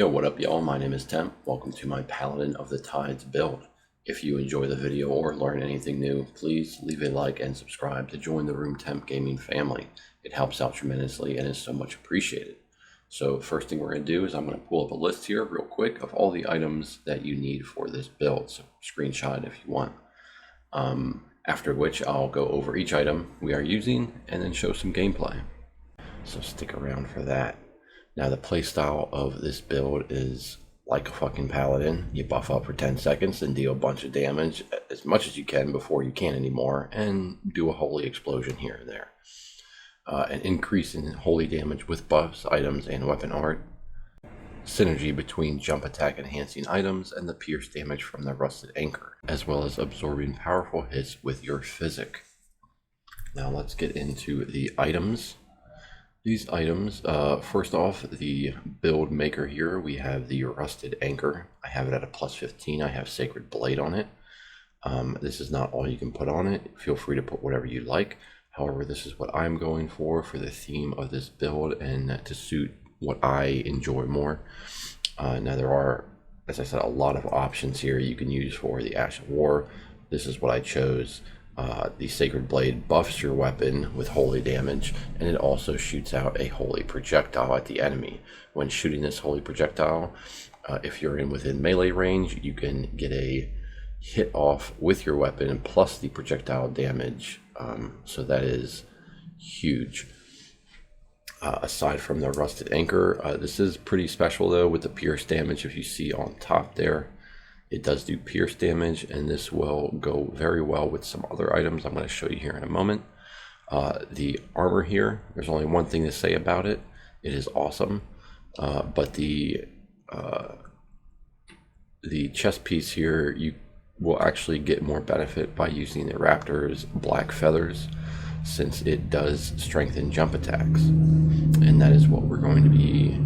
Yo, what up y'all? My name is Temp. Welcome to my Paladin of the Tides build. If you enjoy the video or learn anything new, please leave a like and subscribe to join the Room Temp Gaming family. It helps out tremendously and is so much appreciated. So first thing we're going to do is I'm going to pull up a list here real quick of all the items that you need for this build. So screenshot if you want. After which I'll go over each item we are using and then show some gameplay. So stick around for that. Now the playstyle of this build is like a fucking paladin. You buff up for 10 seconds and deal a bunch of damage as much as you can before you can't anymore, and do a holy explosion here and there. An increase in holy damage with buffs, items, and weapon art. Synergy between jump attack enhancing items and the pierce damage from the rusted anchor, as well as absorbing powerful hits with your physic. Now let's get into the items. These items, first off, the build maker here, we have the rusted anchor. I have it at a plus 15. I have sacred blade on it. This is not all you can put on it. Feel free to put whatever you like. However, this is what I'm going for the theme of this build and to suit what I enjoy more. Now there are, as I said, a lot of options here you can use for the Ash of War. This is what I chose. The Sacred Blade buffs your weapon with holy damage, and it also shoots out a holy projectile at the enemy. When shooting this holy projectile, if you're within melee range, you can get a hit off with your weapon plus the projectile damage, so that is huge. Aside from the rusted anchor, this is pretty special though with the pierce damage. If you see on top there, it does do pierce damage, and this will go very well with some other items I'm going to show you here in a moment. The armor here, there's only one thing to say about it. It is awesome, but the chest piece here, you will actually get more benefit by using the Raptor's black feathers, since it does strengthen jump attacks, and that is what we're going to be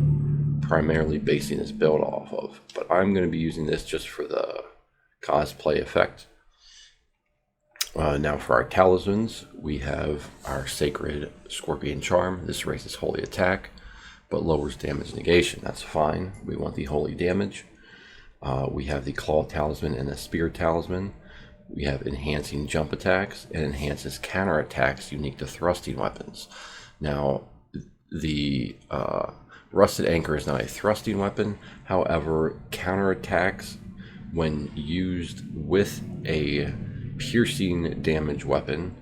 primarily basing this build off of. But I'm going to be using this just for the cosplay effect. Now for our talismans, we have our Sacred Scorpion Charm. This raises holy attack but lowers damage negation. That's fine. We want the holy damage. We have the Claw Talisman and the Spear Talisman. We have enhancing jump attacks and enhances counter attacks unique to thrusting weapons. Now the rusted anchor is not a thrusting weapon. However, counter attacks when used with a piercing damage weapon,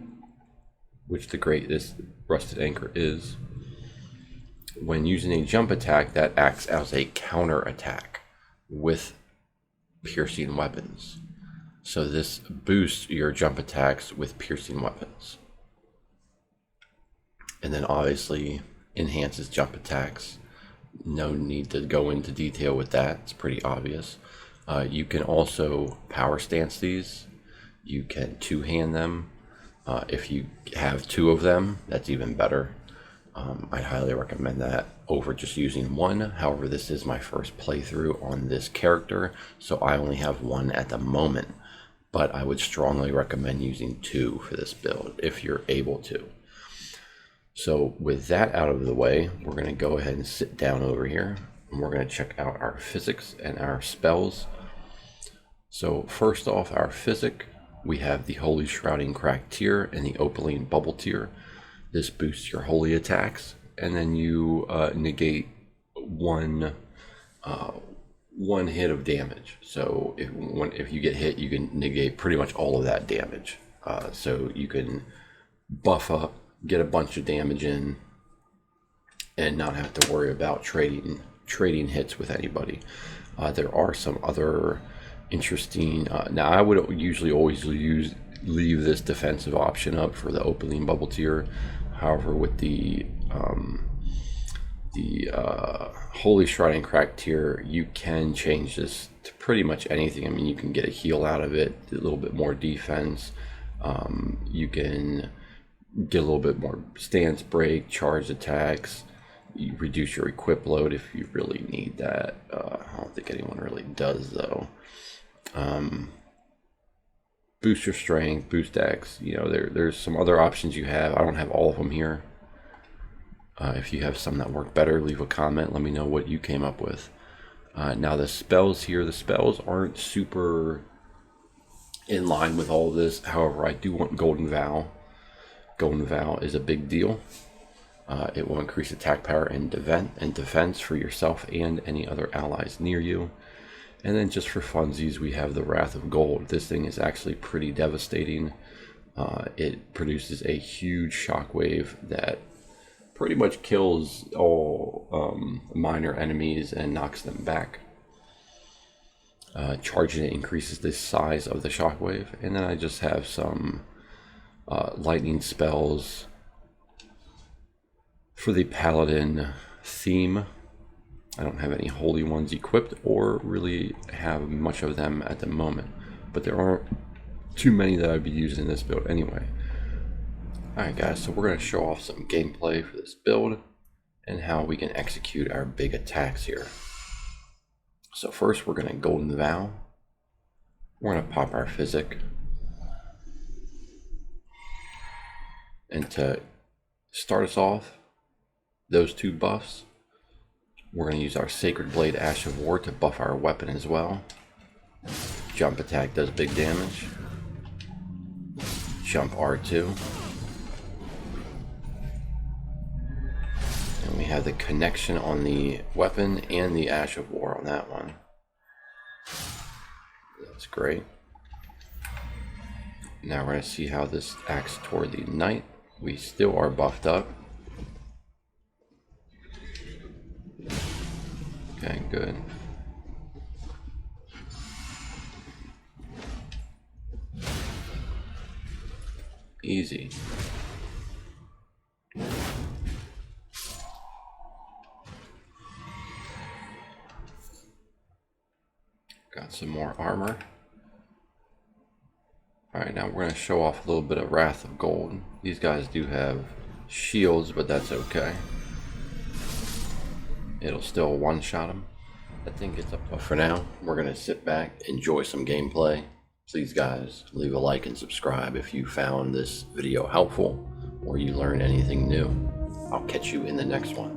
which this rusted anchor is, when using a jump attack, that acts as a counter attack with piercing weapons. So this boosts your jump attacks with piercing weapons. And then obviously enhances jump attacks. No need to go into detail with that. It's pretty obvious. You can also power stance these. You can two-hand them. If you have two of them, that's even better. I highly recommend that over just using one. However, this is my first playthrough on this character, so I only have one at the moment. But I would strongly recommend using two for this build if you're able to. So with that out of the way, we're going to go ahead and sit down over here, and we're going to check out our physics and our spells. So first off, our physic, we have the Holy Shrouding Crack tier and the Opaline Bubble tier. This boosts your holy attacks, and then you negate one hit of damage. So if you get hit, you can negate pretty much all of that damage. So you can buff up, get a bunch of damage in, and not have to worry about trading hits with anybody. There are some other interesting. Now I would usually always leave this defensive option up for the Opaline Bubble tier. However, with the Holy Shrouding Crack tier, you can change this to pretty much anything. I mean, you can get a heal out of it, a little bit more defense. You can get a little bit more stance break, charge attacks. You reduce your equip load if you really need that. I don't think anyone really does though. Boost your strength, boost X. You know, there's some other options you have. I don't have all of them here. If you have some that work better, leave a comment. Let me know what you came up with. Now the spells here, the spells aren't super in line with all of this. However, I do want Golden Vow. Golden Vow is a big deal. It will increase attack power and defense for yourself and any other allies near you. And then just for funsies, we have the Wrath of Gold. This thing is actually pretty devastating. It produces a huge shockwave that pretty much kills all minor enemies and knocks them back. Charging it increases the size of the shockwave. And then I just have some lightning spells for the Paladin theme. I don't have any holy ones equipped or really have much of them at the moment, but there aren't too many that I'd be using in this build anyway. Alright guys, so we're going to show off some gameplay for this build and how we can execute our big attacks here. So first we're going to Golden Vow. We're going to pop our Physic. And to start us off, those two buffs, we're going to use our Sacred Blade Ash of War to buff our weapon as well. Jump attack does big damage. Jump R2. And we have the connection on the weapon and the Ash of War on that one. That's great. Now we're going to see how this acts toward the Knight. We still are buffed up. Okay, good. Easy. Got some more armor. Alright, now we're going to show off a little bit of Wrath of Gold. These guys do have shields, but that's okay. It'll still one-shot them. I think it's up. But for now, we're going to sit back, enjoy some gameplay. Please guys, leave a like and subscribe if you found this video helpful or you learned anything new. I'll catch you in the next one.